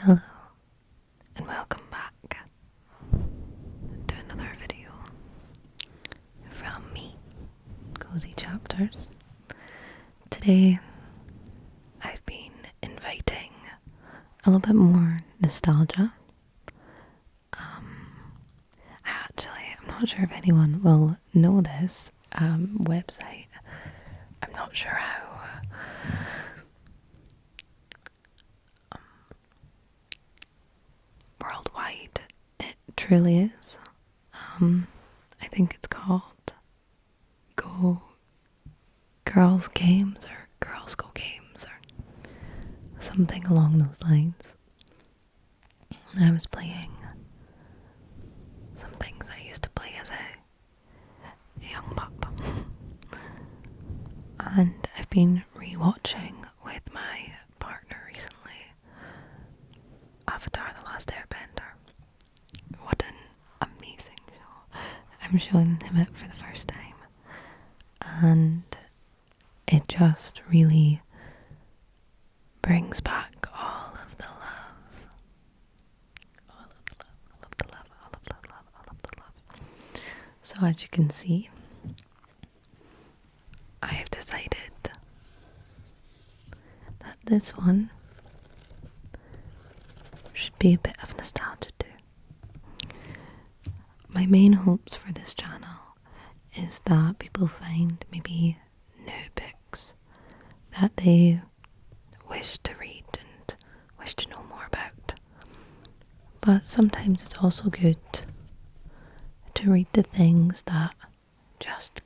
Hello and welcome back to another video from me, Cozy Chapters. Today I've been inviting a little bit more nostalgia. I'm not sure if anyone will know this website. I'm not sure how worldwide it truly is. I think it's called Go Girls Games or Girls Go Games or something along those lines. And I was playing some things I used to play as a young pup. And I've been rewatching with my partner recently Avatar: The Last Airbender. What an amazing show. I'm showing him it for the first time. And it just really brings back all of the love. All of the love, all of the love, all of the love, all of the love. So as you can see, I have decided that this one should be a bit of nostalgia too. My main hopes for this channel is that people find maybe new books that they wish to read and wish to know more about. But sometimes it's also good to read the things that just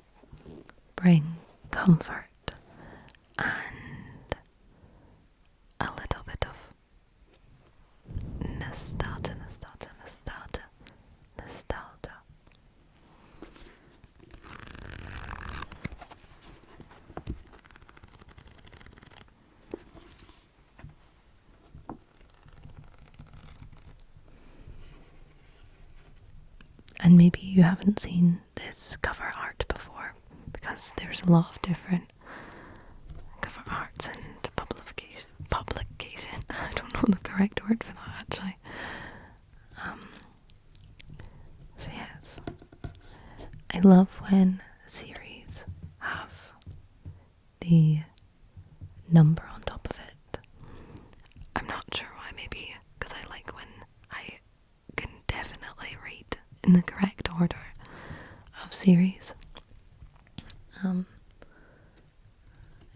bring comfort and a little bit of nostalgia. And maybe you haven't seen this cover art before, because there's a lot of different cover arts and publication. I don't know the correct word for that actually. So yes, I love when series have the number on top of it. I'm not sure why, maybe because I like when I can definitely read in the correct order of series.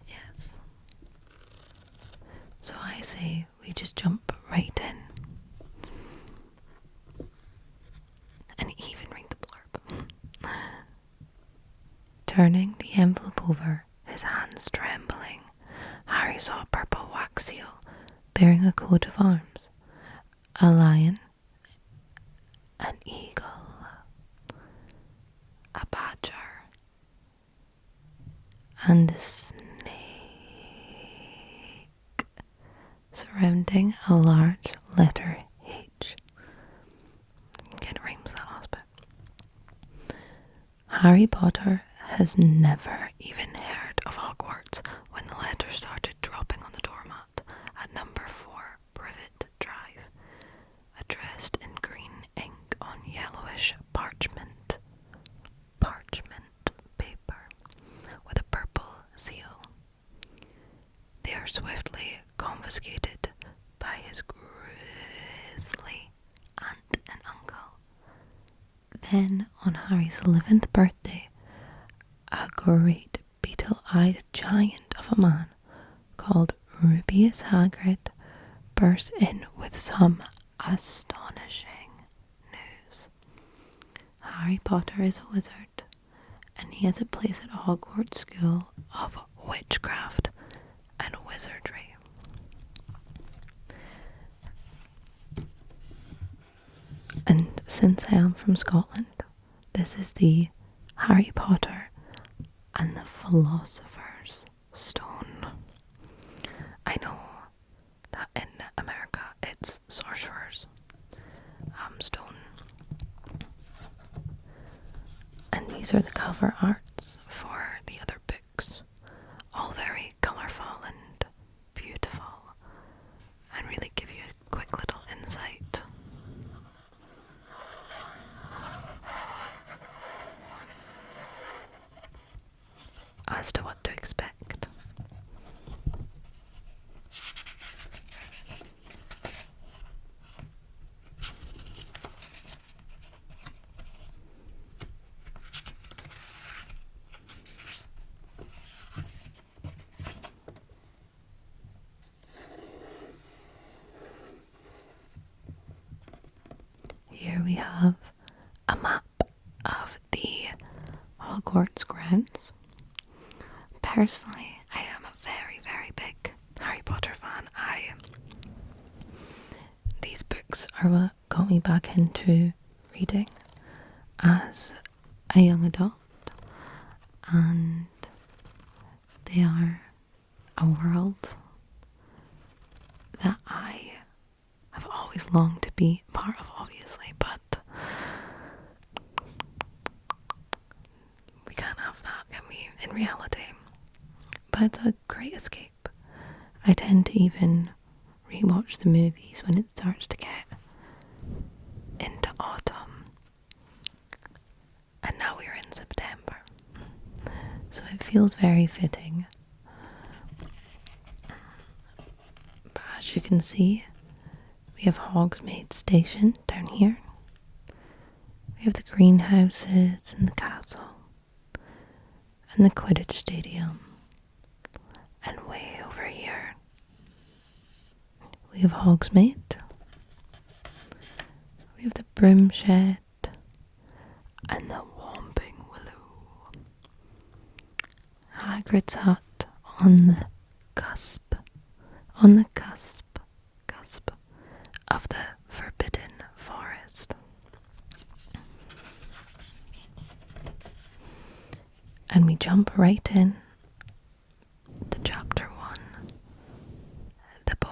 Yes. So I say we just jump right in and even read the blurb. Turning the envelope over, his hands trembling, Harry saw a purple wax seal bearing a coat of arms, a lion, an eagle, a badger, and a snake surrounding a large letter H. Kind of rhymes that last bit. Harry Potter has never even heard of Hogwarts when the letter started dropping on the doormat at number 4 Privet Drive, addressed in green ink on yellowish parchment paper with a purple seal. They are swiftly confiscated by his grisly aunt and uncle. Then, on Harry's 11th birthday, a great beetle-eyed giant of a man called Rubeus Hagrid burst in with some astonishing news. Harry Potter is a wizard, and he has a place at Hogwarts School of Witchcraft and Wizardry. And since I am from Scotland, this is the Harry Potter and the Philosopher's Stone. I know that in America it's Sorcerer's Stone. And these are the cover arts for the other books. All very colourful and beautiful, and really give you a quick little here we have a map of the Hogwarts grounds. Personally, I am a very, very big Harry Potter fan. These books are what got me back into reading as a young adult, and they are a world that I have always longed to be a part of, obviously, but we can't have that, can we, in reality? But it's a great escape. I tend to even rewatch the movies when it starts to get into autumn, and now we're in September, so it feels very fitting. But as you can see, we have Hogsmeade Station down here. We have the greenhouses and the castle and the Quidditch Stadium. And way over here, we have Hogsmeade. We have the Broom Shed and the Whomping Willow. Hagrid's hut on the cusp of the Forbidden Forest. And we jump right in to chapter 1. The boy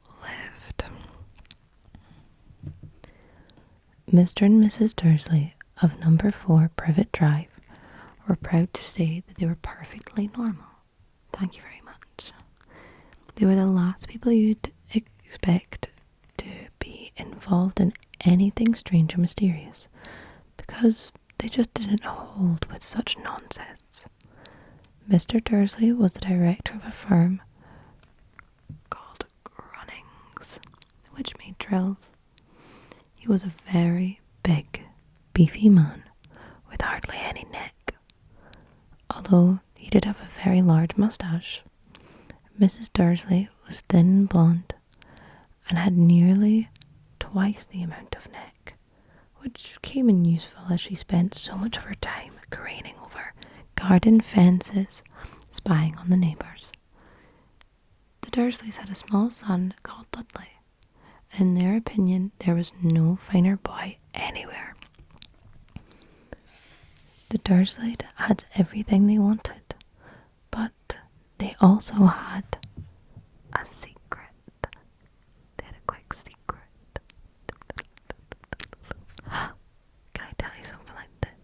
who lived. Mr. and Mrs. Dursley of number 4 Privet Drive were proud to say that they were perfectly normal. Thank you very much. They were the last people you'd expect to be involved in anything strange or mysterious, because they just didn't hold with such nonsense. Mr. Dursley was the director of a firm called Grunnings, which made drills. He was a very big, beefy man with hardly any neck, although he did have a very large moustache. Mrs. Dursley was thin and blonde and had nearly twice the amount of neck, which came in useful as she spent so much of her time craning over garden fences, spying on the neighbours. The Dursleys had a small son called Dudley, and in their opinion there was no finer boy anywhere. The Dursleys had everything they wanted, but they also had a secret. They had a quick secret. Can I tell you something like that?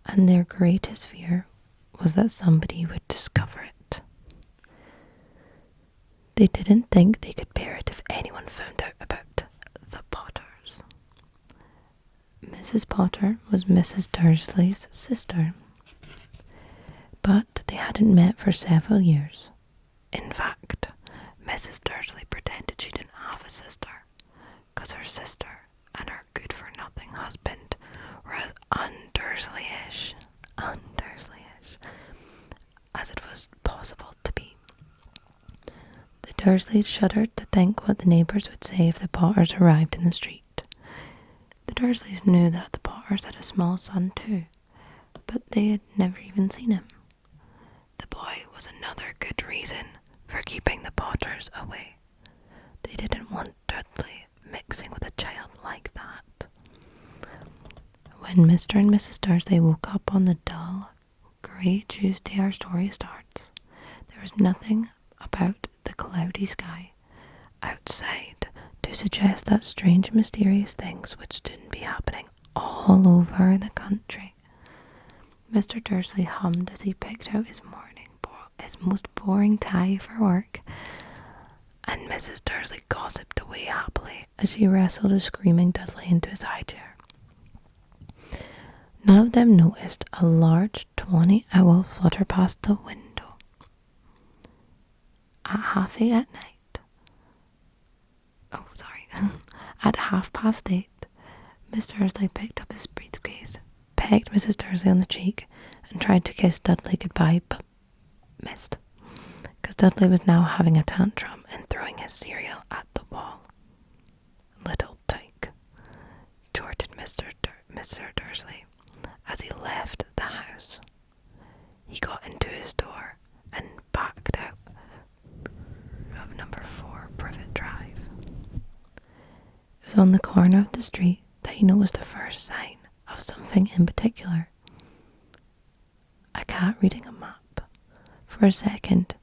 And their greatest fear was that somebody would discover it. They didn't think they could bear it if anyone found out about the Potters. Mrs. Potter was Mrs. Dursley's sister, but they hadn't met for several years. In fact, Mrs. Dursley pretended she didn't have a sister, because her sister and her good-for-nothing husband were as un-Dursley-ish as it was possible to be. The Dursleys shuddered to think what the neighbours would say if the Potters arrived in the street. The Dursleys knew that the Potters had a small son too, but they had never even seen him. The boy was another good reason for keeping the Potters away. They didn't want Dudley mixing with a child like that. When Mr. and Mrs. Dursley woke up on the dull, grey Tuesday our story starts, there was nothing about the cloudy sky outside to suggest that strange mysterious things would soon be happening all over the country. Mr. Dursley hummed as he picked out his most boring tie for work, and Mrs. Dursley gossiped away happily as she wrestled a screaming Dudley into his high chair. None of them noticed a large tawny owl flutter past the window. At half 8 at 8:30, Mr. Dursley picked up his briefcase, pecked Mrs. Dursley on the cheek and tried to kiss Dudley goodbye, but missed, because Dudley was now having a tantrum and throwing his cereal at the wall. "Little tyke," chortled Mr. Dursley as he left the house. He got into his door and backed out of number 4 Privet Drive. It was on the corner of the street that he noticed the first sign of something in particular. A cat reading a map. For a second,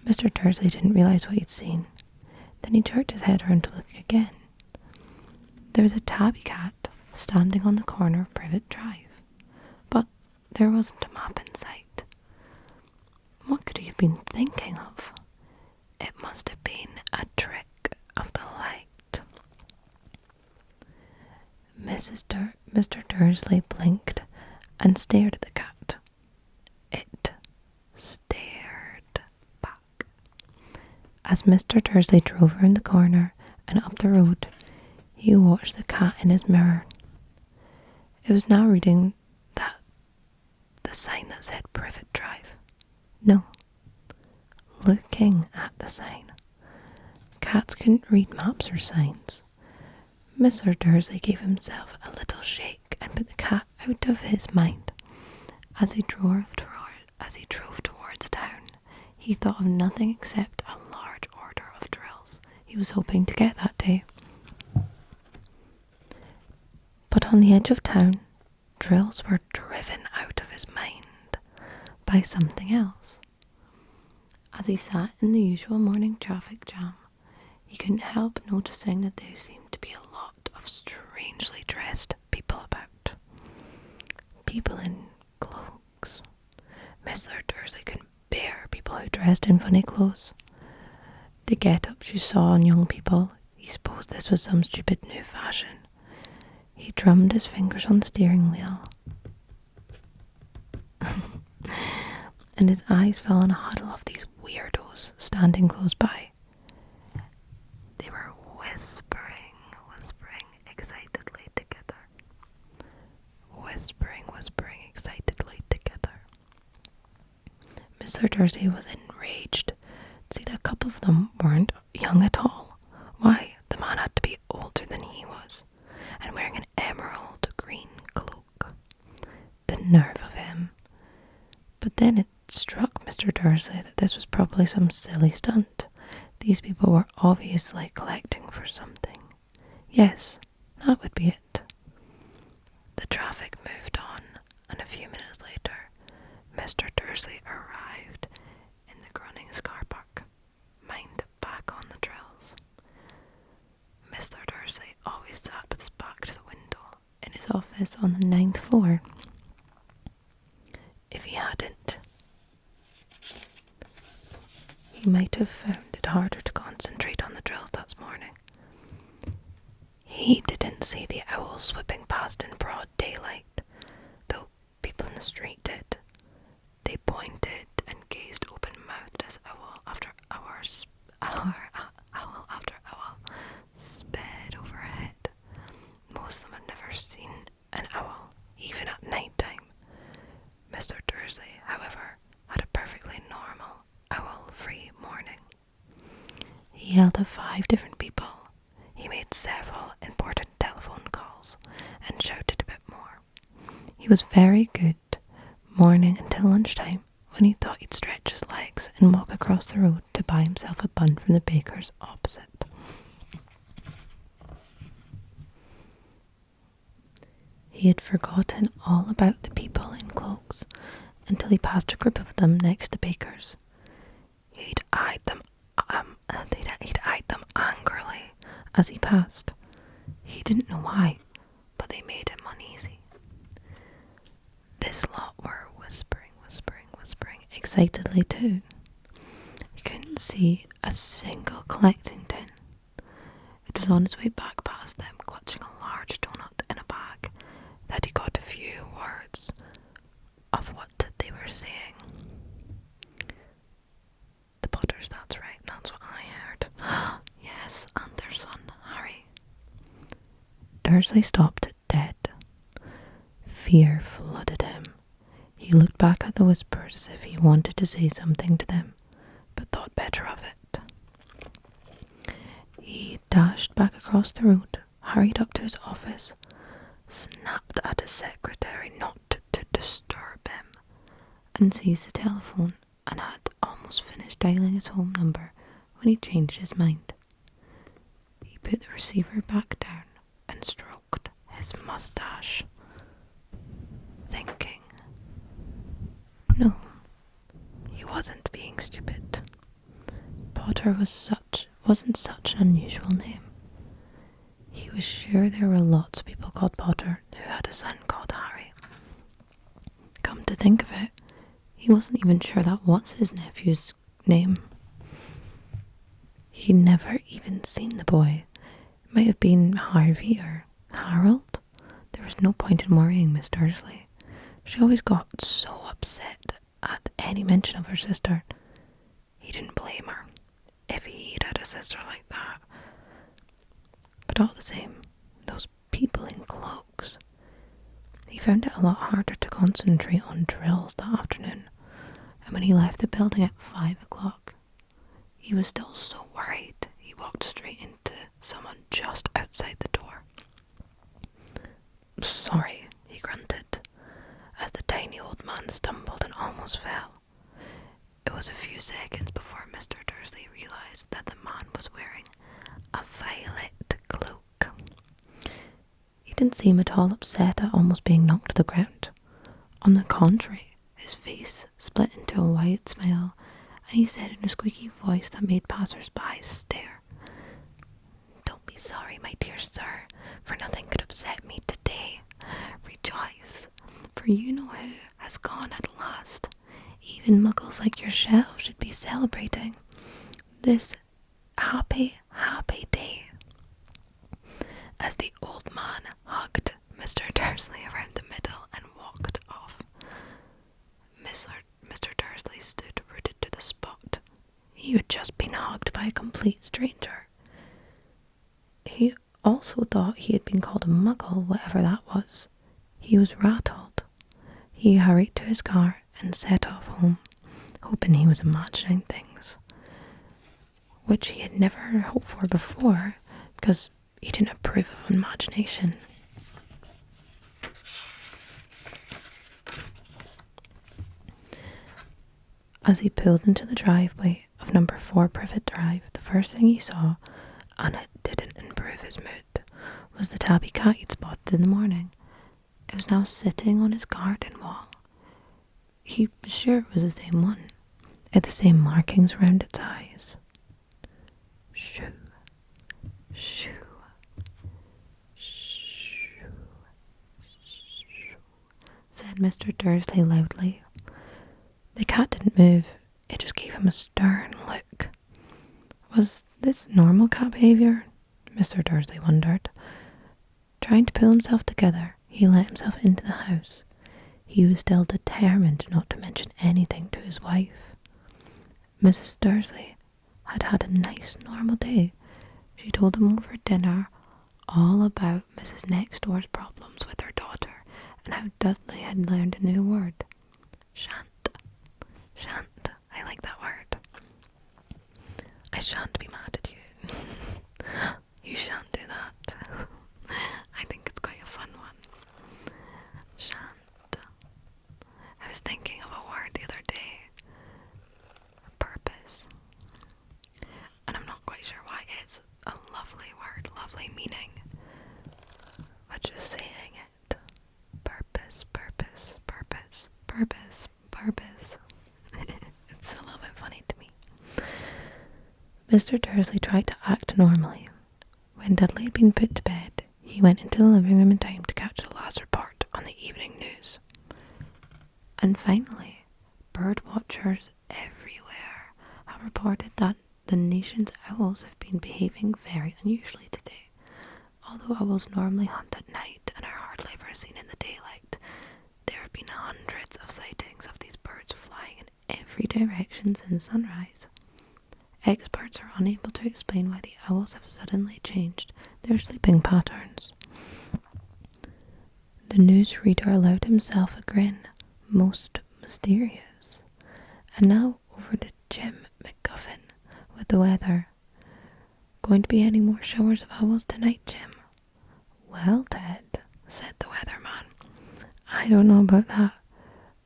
Mr. Dursley didn't realise what he'd seen. Then he jerked his head around to look again. There was a tabby cat standing on the corner of Privet Drive, but there wasn't a map in sight. What could he have been thinking of? It must have been a trick of the light. Mr. Dursley blinked and stared at the cat. It stared back. As Mr. Dursley drove around the corner and up the road, he watched the cat in his mirror. It was now reading the sign that said Privet Drive. No, looking at the sign. Cats couldn't read maps or signs. Mr. Dursley gave himself a little shake and put the cat out of his mind. As he drove towards town, he thought of nothing except a large order of drills he was hoping to get that day. But on the edge of town, drills were driven out of his mind by something else. As he sat in the usual morning traffic jam, he couldn't help noticing that there seemed to be a lot of strangely dressed people about. People in cloaks. Mr. Dursley couldn't bear people who dressed in funny clothes. The get-ups you saw on young people, he supposed this was some stupid new fashion. He drummed his fingers on the steering wheel. And his eyes fell on a huddle of these weirdos standing close by. They were whispering excitedly together. Whispering excitedly together. Mr. Dursley was enraged to see that a couple of them weren't young at all. Why, the man had to be older than he was, and wearing an emerald green cloak. The nerve of him. But then it struck Mr. Dursley that this was probably some silly stunt. These people were obviously collecting for something. Yes, that would be it. The traffic moved on, and a few minutes later, Mr. Dursley arrived in the Grunnings car park, mind back on the drills. Mr. Dursley always sat with his back to the window in his office on the 9th floor. If he hadn't, he might have found it harder to concentrate on the drills that morning. He didn't see the owls whipping past in broad daylight, though people in the street did. They pointed and gazed open-mouthed as owl after owl sped overhead. Most of them had never seen an owl, even at night time. Mr. Dursley, however, had a perfectly normal, owl-free morning. He yelled at 5 different people. He made several important telephone calls and shouted a bit more. He was very good morning until lunchtime, when he thought he'd stretch his legs and walk across the road to buy himself a bun from the baker's opposite. He had forgotten all about the people in cloaks until he passed a group of them next to the baker's. He'd eyed them angrily as he passed. He didn't know why, but they made him uneasy. This lot were whispering excitedly too. He couldn't see a single collecting tin. It was on his way back past them, clutching a large donut in a bag, that he got a few words of what they were saying. The Potters, that's right, that's what I heard. Yes, and their son, Harry. Dursley stopped dead. Fear flooded He looked back at the whispers as if he wanted to say something to them, but thought better of it. He dashed back across the road, hurried up to his office, snapped at his secretary not to disturb him, and seized the telephone and had almost finished dialing his home number when he changed his mind. He put the receiver back down and stroked his mustache, thinking, no, he wasn't being stupid. Potter wasn't such an unusual name. He was sure there were lots of people called Potter who had a son called Harry. Come to think of it, he wasn't even sure that was his nephew's name. He'd never even seen the boy. It might have been Harvey or Harold. There was no point in worrying Miss Dursley. She always got so upset at any mention of her sister. He didn't blame her if he'd had a sister like that. But all the same, those people in cloaks. He found it a lot harder to concentrate on drills that afternoon, and when he left the building at 5 o'clock, he was still so worried he walked straight into someone just outside the door. Sorry, he grunted, as the tiny old man stumbled and almost fell. It was a few seconds before Mr. Dursley realised that the man was wearing a violet cloak. He didn't seem at all upset at almost being knocked to the ground. On the contrary, his face split into a wide smile, and he said in a squeaky voice that made passers-by stare, "Don't be sorry, my dear sir, for nothing could upset me today. Rejoice, for you know who has gone at last. Even muggles like yourself should be celebrating this happy, happy day." As the old man hugged Mr. Dursley around the middle and walked off, Mr. Dursley stood rooted to the spot. He had just been hugged by a complete stranger. He also thought he had been called a muggle, whatever that was. He was rattled. He hurried to his car and set off home, hoping he was imagining things, which he had never hoped for before, because he didn't approve of imagination. As he pulled into the driveway of number 4 Privet Drive, the first thing he saw, and it didn't improve his mood, was the tabby cat he'd spotted in the morning. It was now sitting on his garden wall. He was sure it was the same one. It had the same markings around its eyes. Shoo, shoo, shoo, shoo, said Mr. Dursley loudly. The cat didn't move. It just gave him a stern look. Was this normal cat behaviour? Mr. Dursley wondered. Trying to pull himself together, he let himself into the house. He was still determined not to mention anything to his wife. Mrs. Dursley had had a nice normal day. She told him over dinner all about Mrs. Next Door's problems with her daughter and how Dudley had learned a new word. Shan't. Shan't. I like that word. I shan't be mad at you. You shan't do that. I think it's quite a fun one. Shan't. I was thinking of a word the other day. Purpose. And I'm not quite sure why. It's a lovely word, lovely meaning. But just saying it. Purpose, purpose, purpose, purpose, purpose. It's a little bit funny to me. Mr. Dursley tried to act normally. When Dudley had been put to bed, he went into the living room in time to catch the last report on the evening news. And finally, bird watchers everywhere have reported that the nation's owls have been behaving very unusually today. Although owls normally hunt at night and are hardly ever seen in the daylight, there have been hundreds of sightings of these birds flying in every direction since sunrise. Experts are unable to explain why the owls have suddenly changed their sleeping patterns. The newsreader allowed himself a grin, most mysterious. And now over to Jim McGuffin with the weather. Going to be any more showers of owls tonight, Jim? Well, Ted, said the weatherman, I don't know about that,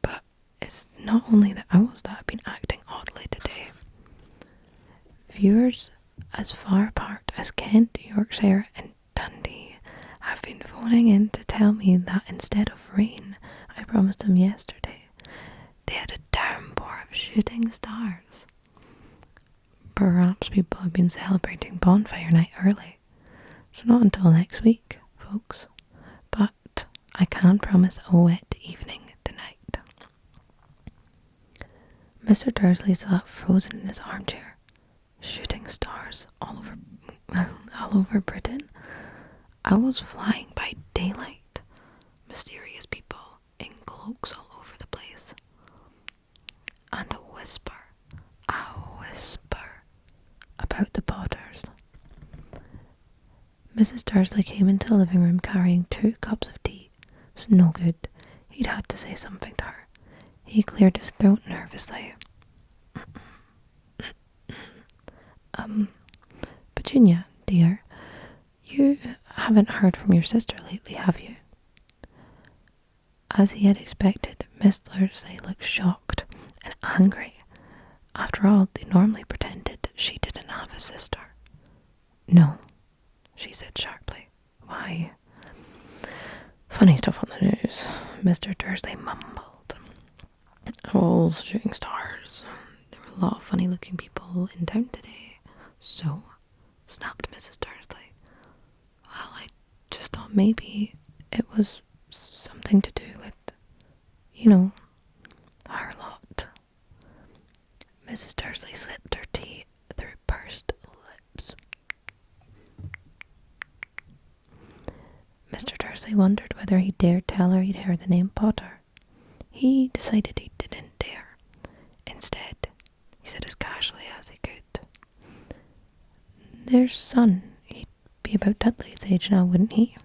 but it's not only the owls that have been acting oddly today. Viewers as far apart as Kent, Yorkshire and Dundee have been phoning in to tell me that instead of rain I promised them yesterday, they had a downpour of shooting stars. Perhaps people have been celebrating bonfire night early, so not until next week, folks. But I can promise a wet evening tonight. Mr. Dursley sat frozen in his armchair. Shooting stars all over Britain. Owls flying by daylight. Mysterious people in cloaks all over the place. And a whisper about the Potters. Mrs. Dursley came into the living room carrying 2 cups of tea. It was no good. He'd had to say something to her. He cleared his throat nervously. Petunia, dear, you haven't heard from your sister lately, have you? As he had expected, Miss Dursley looked shocked and angry. After all, they normally pretended she didn't have a sister. No, she said sharply. Why? Funny stuff on the news, Mr. Dursley mumbled. Owls, shooting stars. There were a lot of funny looking people in town today. So, snapped Mrs. Dursley. Well, I just thought maybe it was something to do with, her lot. Mrs. Dursley sipped her tea through pursed lips. Mr. Dursley wondered whether he dared tell her he'd heard the name Potter. He decided he didn't dare. Instead, he said as casually as he could, Their son, he'd be about Dudley's age now, wouldn't he?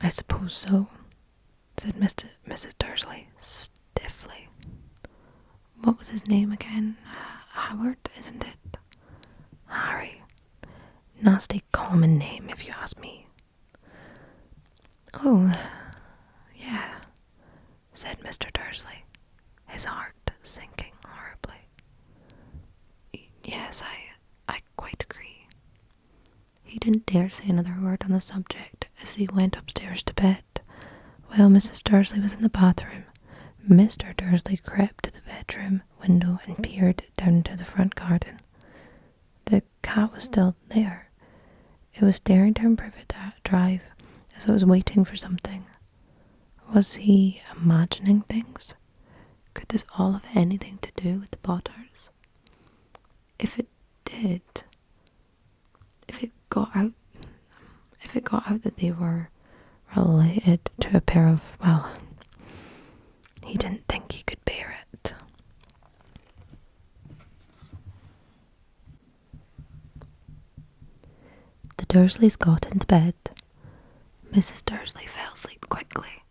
I suppose so, said Mrs. Dursley stiffly. What was his name again? Howard, isn't it? Harry. Nasty common name, if you ask me. Oh, yeah, said Mr. Dursley, his heart sinking horribly. Yes, I quite agree. He didn't dare say another word on the subject as he went upstairs to bed. While Mrs. Dursley was in the bathroom, Mr. Dursley crept to the bedroom window and peered down into the front garden. The cat was still there. It was staring down Privet Drive as it was waiting for something. Was he imagining things? Could this all have anything to do with the Potters? If it did, if it got out that they were related to a pair of, well, he didn't think he could bear it. The Dursleys got into bed. Mrs. Dursley fell asleep quickly,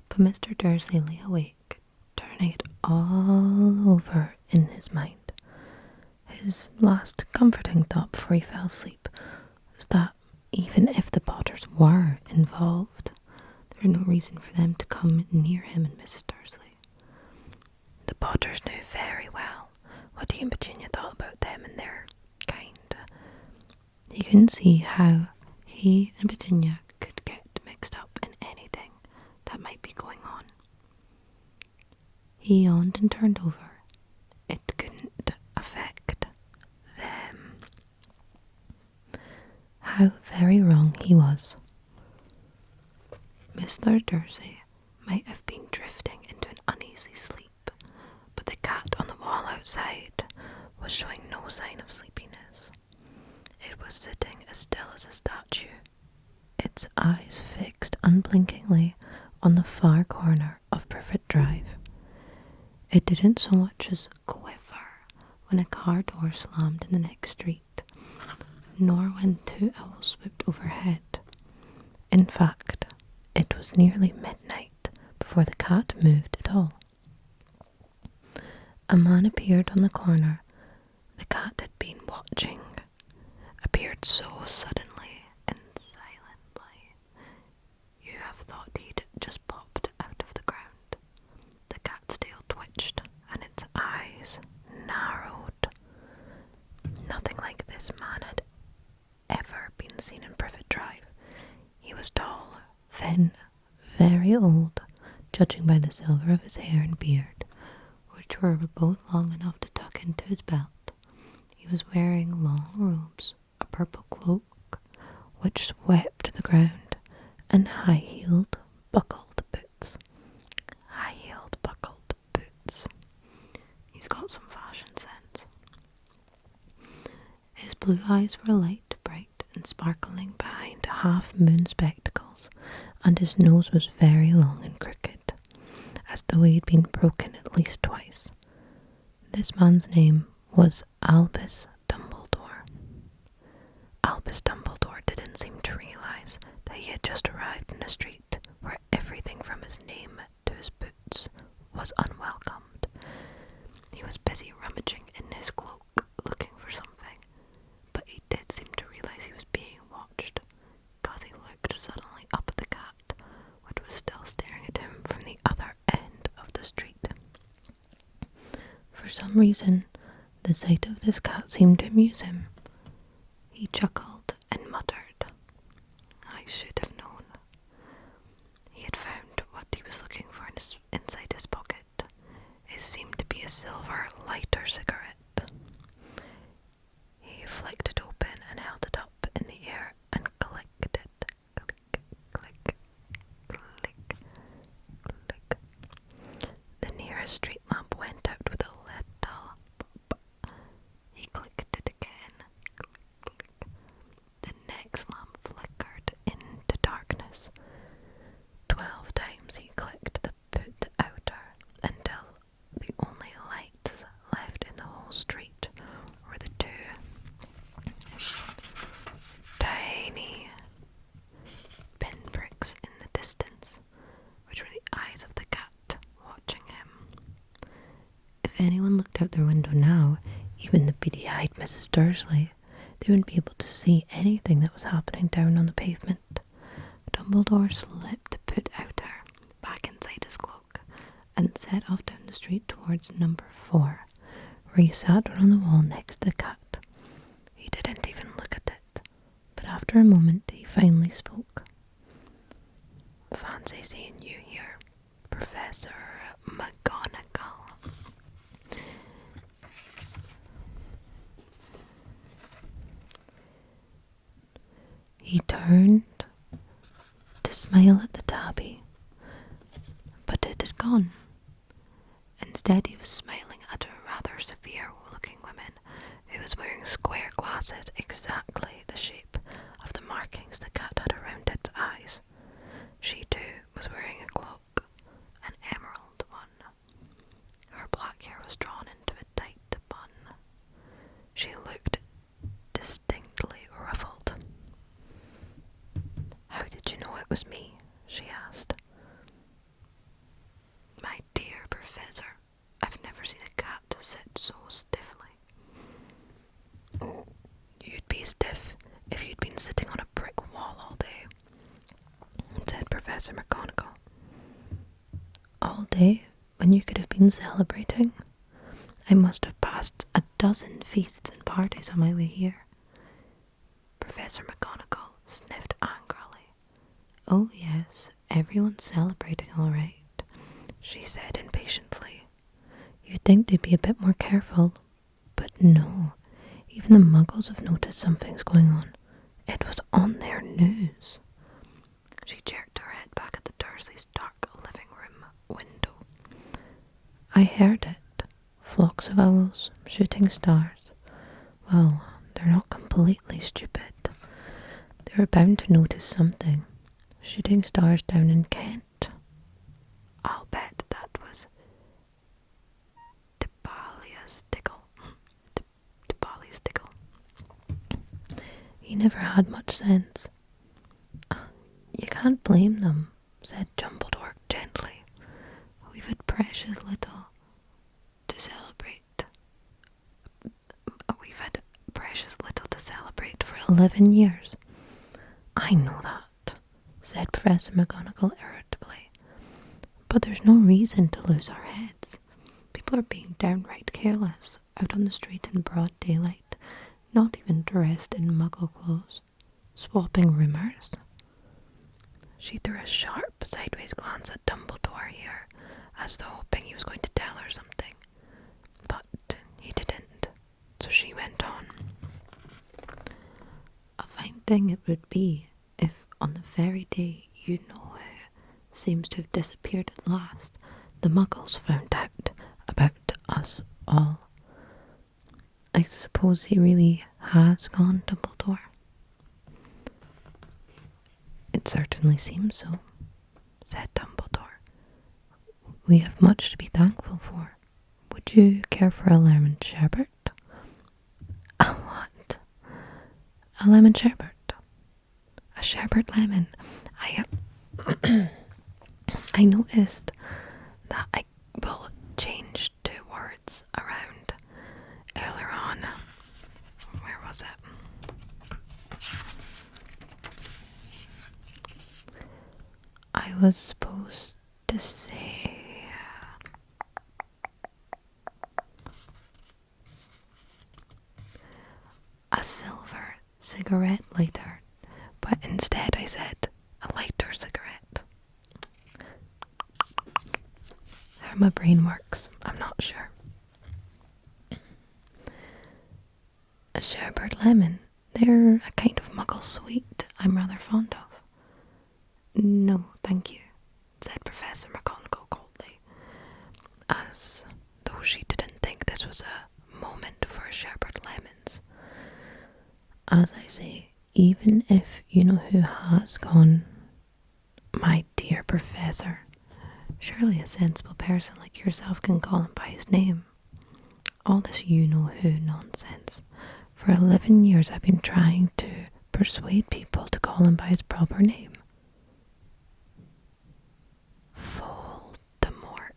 but Mr. Dursley lay awake, turning it all over in his mind. His last comforting thought before he fell asleep was that even if the Potters were involved, there was no reason for them to come near him and Mrs. Dursley. The Potters knew very well what he and Petunia thought about them and their kind. He couldn't see how he and Petunia could get mixed up in anything that might be going on. He yawned and turned over. It couldn't affect them. How very wrong he was. Mr. Dursley might have been drifting into an uneasy sleep, but the cat on the wall outside was showing no sign of sleepiness. It was sitting as still as a statue, its eyes fixed unblinkingly on the far corner of Privet Drive. It didn't so much as quiver when a car door slammed in the next street, nor when 2 owls swooped overhead. In fact, it was nearly midnight before the cat moved at all. A man appeared on the corner the cat had been watching, appeared so suddenly and silently. You have thought he'd just popped out of the ground. The cat's tail twitched and its eyes narrowed. Nothing like this man had ever been seen in Privet Drive. He was tall, thin, very old, judging by the silver of his hair and beard, which were both long enough to tuck into his belt. He was wearing long robes, a purple cloak, which swept the ground, and high-heeled, buckled boots. High-heeled, buckled boots. He's got some fashion sense. His blue eyes were light, bright, and sparkling behind half-moon spectacles, and his nose was very long and crooked, as though he'd been broken at least twice. This man's name was Albus Dumbledore. Albus Dumbledore didn't seem to realise that he had just arrived in a street where everything from his name to his boots was unwelcomed. He was busy rummaging in his cloak, looking for something, but he did seem to realise he was being watched, because he looked suddenly up at the cat, which was still staring at him from the other end of the street. For some reason, the sight of this cat seemed to amuse him. He chuckled and muttered, "I should have known." He had found what he was looking for inside his pocket. It seemed to be a silver lighter cigarette. He flicked it open and held it up in the air and clicked it. Click, click, click, click. The nearest street lamp went out with a little pop. He clicked it again. Click, click. The next lamp flickered into darkness. 12 times he clicked the put outer until the only lights left in the whole street were the two tiny pinpricks in the distance, which were the eyes of the cat watching him. If anyone looked out their window now, even the beady-eyed Mrs. Dursley, they wouldn't be able to see anything that was happening down on the pavement. Dumbledore slipped the put outer back inside his cloak and set off down the street towards number 4, where he sat down on the wall next to the cat. He didn't even look at it, but after a moment he finally spoke. "Fancy seeing you here, Professor McGonagall." He turned to smile at the tabby, but it had gone. Instead, he was smiling at a rather severe-looking woman who was wearing square glasses exactly the shape of the markings the cat had around its eyes. She, too, was wearing a cloak, an emerald one. Her black hair was drawn into a tight bun. She looked distinctly ruffled. "How did you know it was me?" she asked. "My dear Professor, I've never seen a cat sit so stiffly." "You'd be stiff if you'd been sitting on a brick wall all day," said Professor McGonagall. "All day, when you could have been celebrating? I must have passed a dozen feasts and parties on my way here." Professor McGonagall sniffed angrily. "Oh yes, everyone's celebrating all right," she said impatiently. "You'd think they'd be a bit more careful, but no, even the muggles have noticed something's going on. It was on their news." She jerked her head back at the Dursleys' dark living room window. "I heard it. Flocks of owls, shooting stars. Well, they're not completely stupid. They were bound to notice something. Shooting stars down in Kent. I'll bet that was Dibalia's Diggle. Dibali's Diggle. He never had much sense." You can't blame them, said Dumbledore gently. We've had precious little to celebrate. We've had precious little to celebrate for 11 years. I know that, said Professor McGonagall irritably. But there's no reason to lose our heads. People are being downright careless, out on the street in broad daylight, not even dressed in muggle clothes, swapping rumours. She threw a sharp, sideways glance at Dumbledore here, as though hoping he was going to tell her something. But he didn't, so she went on. A fine thing it would be if, on the very day you know who seems to have disappeared at last, the muggles found out about us all. I suppose he really has gone, Dumbledore. It certainly seems so, said Dumbledore. We have much to be thankful for. Would you care for a lemon sherbet? A what? A lemon sherbet. A sherbet lemon. I noticed that I will change two words around earlier on. Where was it? I was supposed to say a silver cigarette lighter, but instead I said a lighter cigarette. How my brain works, I'm not sure. A sherbet lemon. They're a kind of muggle sweet I'm rather fond of. No, thank you, said Professor McGonagall coldly, as though she didn't think this was a moment for sherbet lemons. As I say, even if you know who has gone, my dear Professor, surely a sensible person like yourself can call him by his name. All this you-know-who nonsense. For 11 years I've been trying to persuade people to call him by his proper name. Voldemort.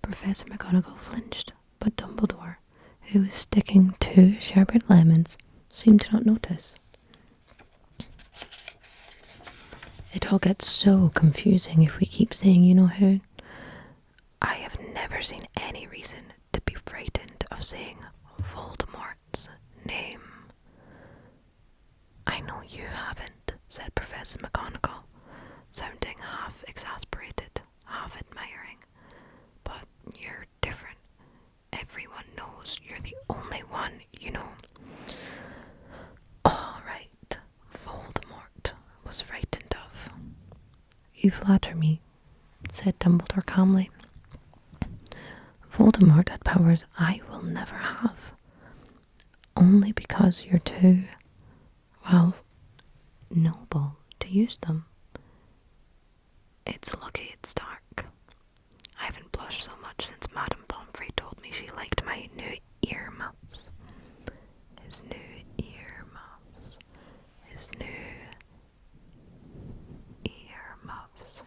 Professor McGonagall flinched, but Dumbledore, who was sticking to sherbet lemons, seemed to not notice. It all gets so confusing if we keep saying you-know-who. I have never seen any reason to be frightened of saying Voldemort's name. I know you haven't, said Professor McGonagall, sounding half exasperated, half admiring. But you're different. Everyone knows you're the only one you know. All right, Voldemort was frightened of. You flatter me, said Dumbledore calmly. Voldemort had powers I will never have. Only because you're too, well, noble to use them. It's lucky it's dark. I haven't blushed so much since Madame Pomfrey told me she liked my new earmuffs. His new earmuffs. His new earmuffs.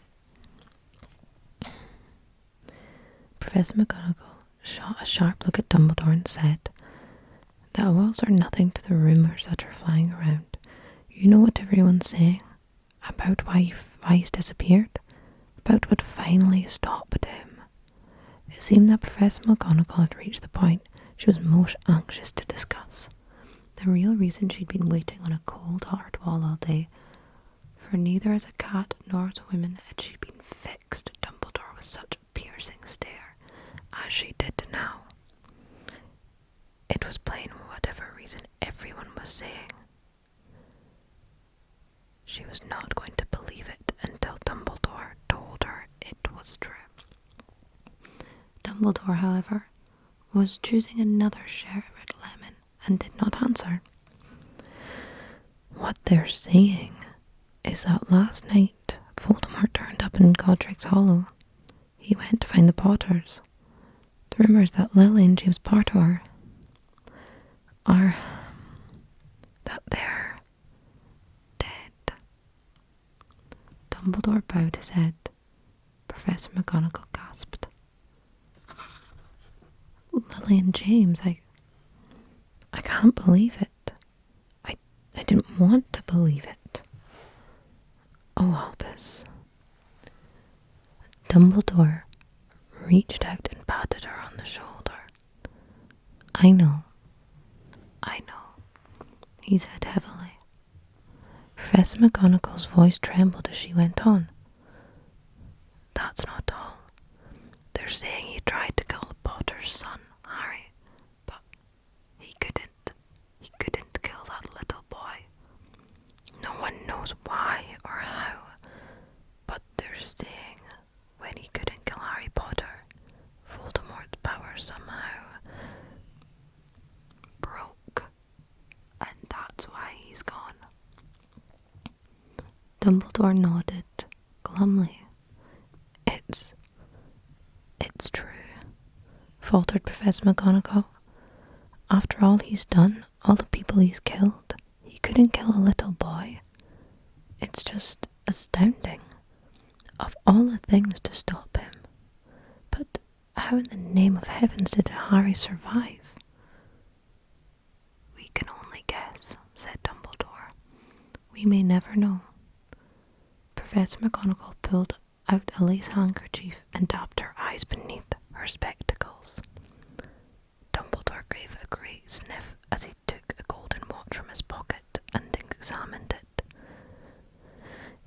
Professor McGonagall shot a sharp look at Dumbledore and said, "The owls are nothing to the rumours that are flying around. You know what everyone's saying about why he's disappeared, about what finally stopped him." It seemed that Professor McGonagall had reached the point she was most anxious to discuss. The real reason she'd been waiting on a cold hard wall all day, for neither as a cat nor as a woman had she been fixed Dumbledore with such a piercing stare as she did now. It was plain whatever reason everyone was saying, she was not going to believe it until Dumbledore told her it was true. Dumbledore, however, was choosing another sherbet lemon and did not answer. What they're saying is that last night Voldemort turned up in Godric's Hollow. He went to find the Potters. The rumours that Lily and James Potter are that they're dead. Dumbledore bowed his head. Professor McGonagall gasped. Lily and James, I can't believe it. I didn't want to believe it. Oh, Albus. Dumbledore reached out and patted her on the shoulder. I know, he said heavily. Professor McGonagall's voice trembled as she went on. That's not all. They're saying he tried to kill Potter's son, Harry, but he couldn't. He couldn't kill that little boy. No one knows why or how, but they're saying when he couldn't kill Harry Potter, Voldemort's power somehow broke, and that's why he's gone. Dumbledore nodded glumly. It's true, faltered Professor McGonagall. After all he's done, all the people he's killed, he couldn't kill a little boy. It's just astounding. Of all the things to stop him. But how in the name of heavens did Harry survive? We can only guess, said Dumbledore. We may never know. Professor McGonagall pulled out a lace handkerchief and dabbed her eyes beneath her spectacles. Dumbledore gave a great sniff as he took a golden watch from his pocket and examined it.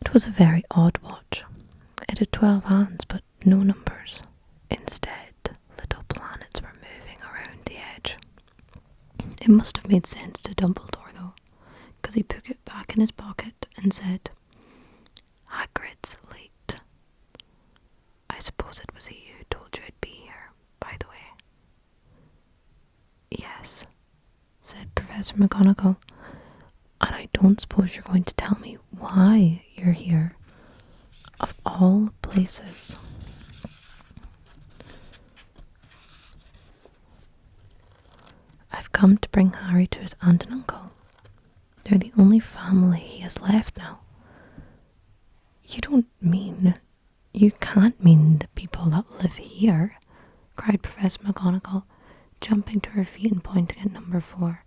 It was a very odd watch. It had 12 hands, but no numbers. Instead, little planets were moving around the edge. It must have made sense to Dumbledore, though, because he put it back in his pocket and said, Hagrid's late. I suppose it was he who told you I'd be here, by the way. Yes, said Professor McGonagall, and I don't suppose you're going to tell me why you're here, of all places. I've come to bring Harry to his aunt and uncle. They're the only family he has left now. You can't mean the people that live here, cried Professor McGonagall, jumping to her feet and pointing at number 4.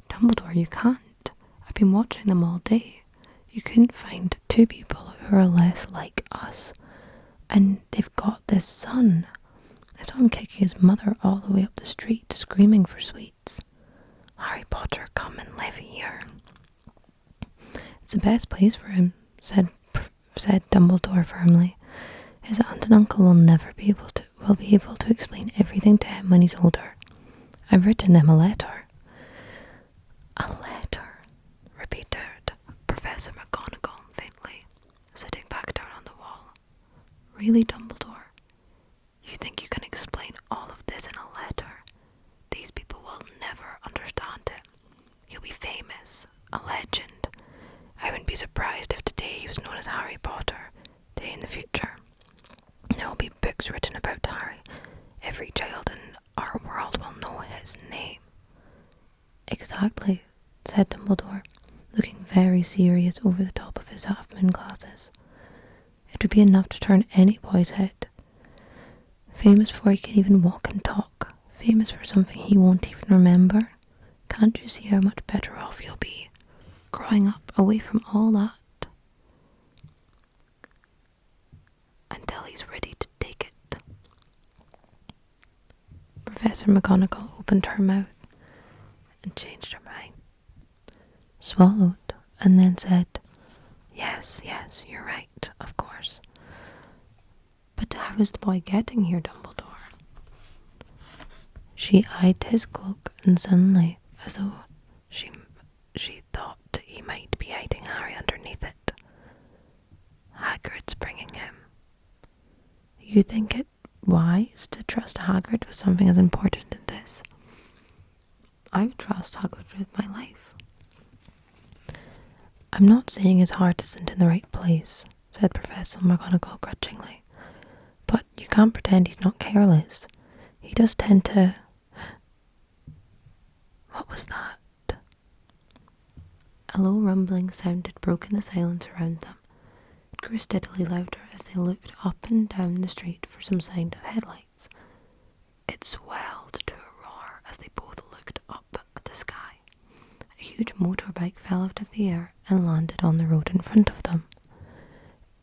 Dumbledore, you can't. I've been watching them all day. You couldn't find 2 people who are less like us. And they've got this son. I saw him kicking his mother all the way up the street, screaming for sweets. Harry Potter, come and live here. It's the best place for him, said Dumbledore firmly. His aunt and uncle will be able to explain everything to him when he's older. I've written them a letter. A letter, repeated Professor McGonagall faintly, sitting back down on the wall. Really, Dumbledore? You think you can explain all of this in a letter? These people will never understand it. He'll be famous, a legend. I wouldn't be surprised if today he was known as Harry Potter, day in the future. There will be books written about Harry. Every child in our world will know his name. Exactly, said Dumbledore, looking very serious over the top of his half-moon glasses. It would be enough to turn any boy's head. Famous before he can even walk and talk. Famous for something he won't even remember. Can't you see how much better off you'll be, growing up away from all that? Until he's ready to take it. Professor McGonagall opened her mouth and changed her mind, swallowed, and then said, Yes, you're right, of course. But how is the boy getting here, Dumbledore? She eyed his cloak and suddenly, as though she thought he might be hiding Harry underneath it. Hagrid's bringing him. You think it wise to trust Hagrid with something as important as this? I trust Hagrid with my life. I'm not saying his heart isn't in the right place, said Professor McGonagall grudgingly. But you can't pretend he's not careless. He does tend to... What was that? A low rumbling sound had broken the silence around them. It grew steadily louder as they looked up and down the street for some sign of headlights. It swelled to a roar as they both looked up at the sky. A huge motorbike fell out of the air and landed on the road in front of them.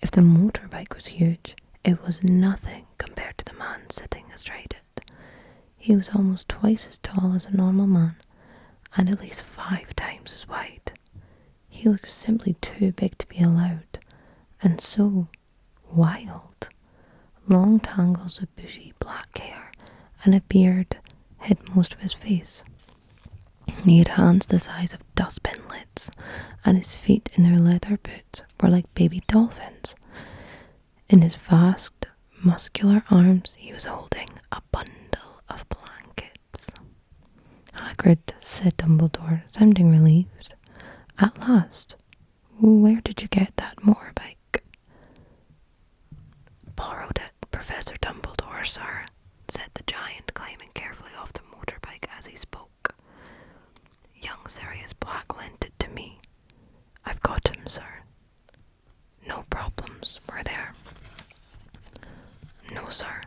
If the motorbike was huge, it was nothing compared to the man sitting astride it. He was almost twice as tall as a normal man, and at least 5 times as wide. He looked simply too big to be allowed, and so wild. Long tangles of bushy black hair and a beard hid most of his face. He had hands the size of dustbin lids, and his feet in their leather boots were like baby dolphins. In his vast, muscular arms he was holding a bundle of blankets. Hagrid, said Dumbledore, sounding relieved. At last. Where did you get that motorbike? Borrowed it, Professor Dumbledore, sir, said the giant, climbing carefully off the motorbike as he spoke. Young Sirius Black lent it to me. I've got him, sir. No problems, were there? No, sir.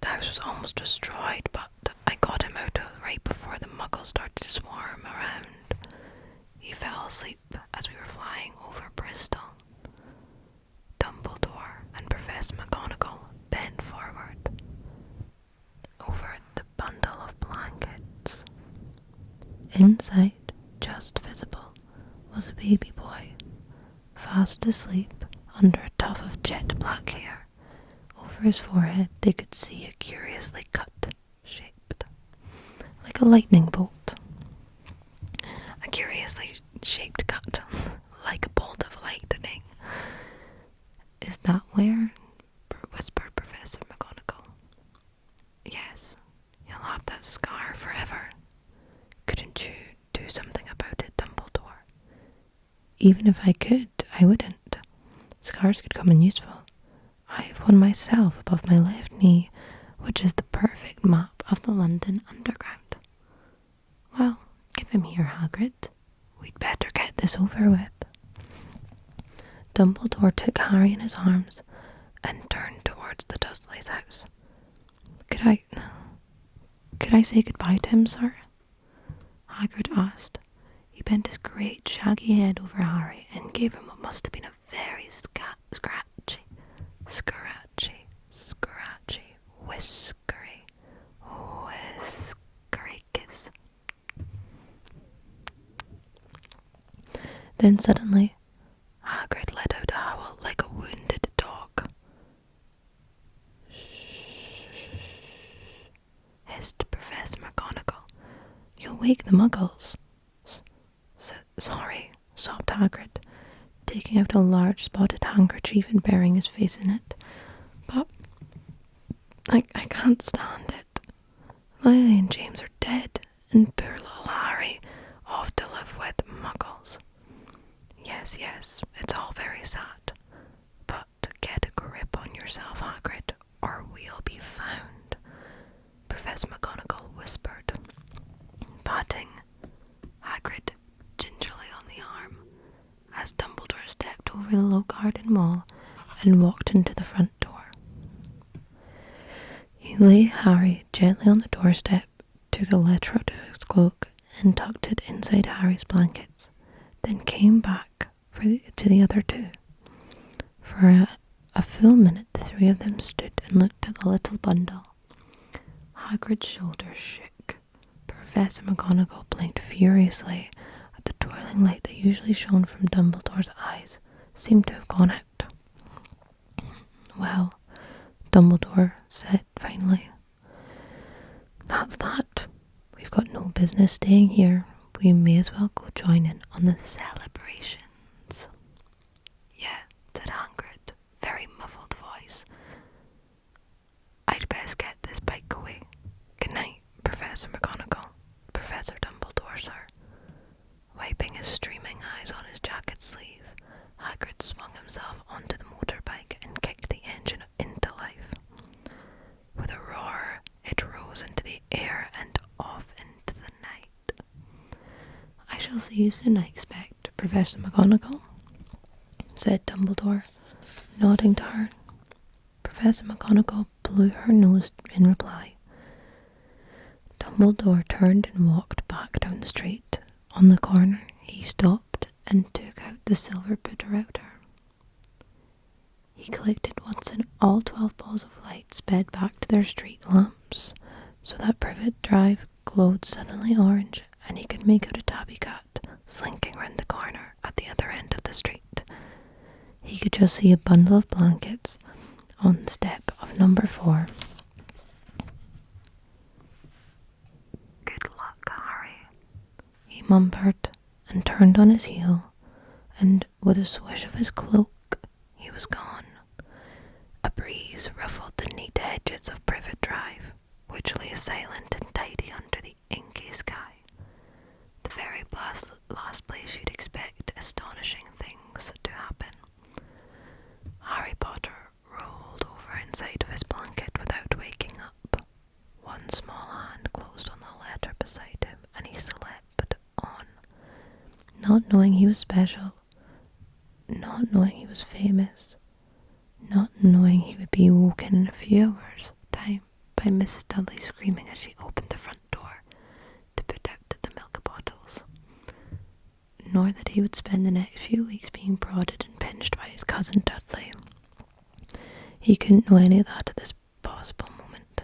The house was almost destroyed, but I got him out right before the muggles started to swarm around. He fell asleep as we were flying over Bristol. Dumbledore and Professor McGonagall bent forward over the bundle of blankets. Inside, just visible, was a baby boy, fast asleep under a tuft of jet black hair. Over his forehead they could see a curiously cut shape, like a lightning bolt. A curiously shaped cut, like a bolt of lightning. Is that where? Whispered Professor McGonagall. Yes, you'll have that scar forever. Couldn't you do something about it, Dumbledore? Even if I could, I wouldn't. Scars could come in useful. I have one myself above my left knee, which is the perfect map of the London Underground. Well, give him here, Hagrid. We'd better get this over with. Dumbledore took Harry in his arms and turned towards the Dursleys' house. Could I say goodbye to him, sir? Hagrid asked. He bent his great shaggy head over Harry and gave him what must have been a very scratchy, whiskery kiss. Then suddenly, Hagrid let out a howl like a wounded dog. Shh, hissed Professor McGonagall. You'll wake the muggles. Sorry, sobbed Hagrid, taking out a large spotted handkerchief and burying his face in it. But I can't stand it. Lily and James are dead, and poor little Harry off to live with muggles. Yes, it's all very sad. But get a grip on yourself, Hagrid, or we'll be found, Professor McGonagall whispered, patting Hagrid gingerly on the arm as Dumbledore stepped over the low garden wall and walked into the front door. He laid Harry gently on the doorstep, took a letter out of his cloak and tucked it inside Harry's blankets, then came back to the other two. For a full minute the three of them stood and looked at the little bundle. Hagrid's shoulders shook. Professor McGonagall blinked furiously at the twirling light that usually shone from Dumbledore's eyes seemed to have gone out. Well, Dumbledore said finally, that's that. We've got no business staying here. We may as well go join in on the celebrations. Yeah, said Hagrid, very muffled voice. I'd best get this bike away. Good night, Professor McGonagall. Professor Dumbledore, sir. Wiping his streaming eyes on his jacket sleeve, Hagrid swung himself onto the motorbike and kicked the engine into life. With a roar, it rose into the air and off into the night. I shall see you soon, I expect, Professor McGonagall, said Dumbledore, Nodding to her, Professor McGonagall blew her nose in reply. Dumbledore turned and walked back down the street. On the corner, he stopped and took out the silver Buddha router. He clicked it once and all 12 balls of light sped back to their street lamps, so that Privet Drive glowed suddenly orange and he could make out a tabby cat slinking round the corner at the other end of the street. He could just see a bundle of blankets on the step of number 4. "Good luck, Harry," he mumbled and turned on his heel, and with a swish of his cloak, he was gone. A breeze ruffled the neat hedges of Privet Drive, which lay silent and tidy under the inky sky. The very last place you'd expect astonishing things to happen. Harry Potter rolled over inside of his blanket without waking up. One small hand closed on the letter beside him, and he slept on, not knowing he was special, not knowing he was famous, not knowing he would be woken in a few hours' time by Mrs. Dudley screaming as she opened the front door to put out the milk bottles, nor that he would spend the next few weeks being prodded and pinched by his cousin Dudley. He couldn't know any of that at this possible moment.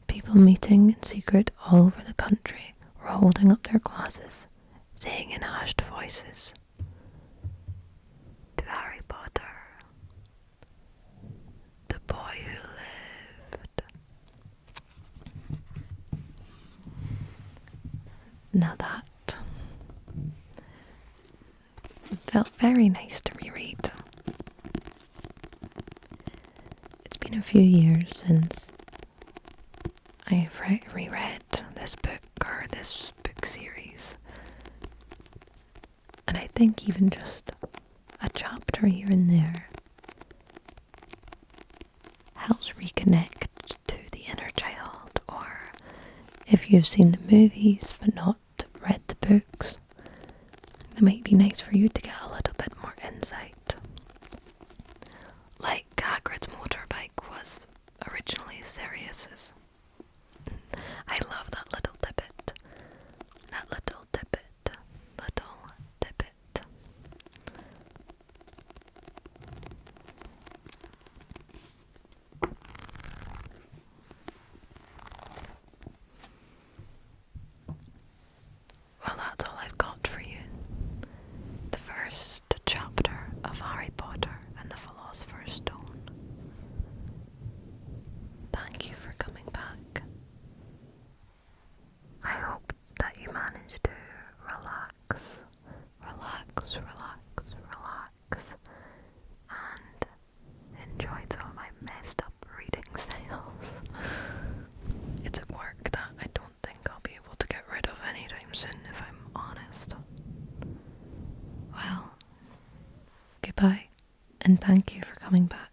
People meeting in secret all over the country were holding up their glasses, saying in hushed voices, "To Harry Potter, the boy who lived." Now that felt very nice to reread. It's been a few years since I've reread this book or this book series, and I think even just a chapter here and there helps reconnect to the inner child, or if you've seen the movies but not read the books, it might be nice for you to get a little bit more insight. Like Hagrid's motorbike was originally Sirius's. I love that little tidbit. That little tidbit. Little tidbit. Well, that's all I've got for you. The first chapter of Harry Potter and the Philosopher's Stone. Thank you for coming back. I hope that you managed to relax, and enjoy some of my messed up reading styles. It's a quirk that I don't think I'll be able to get rid of anytime soon, if I'm honest. Well, goodbye, and thank you for coming back.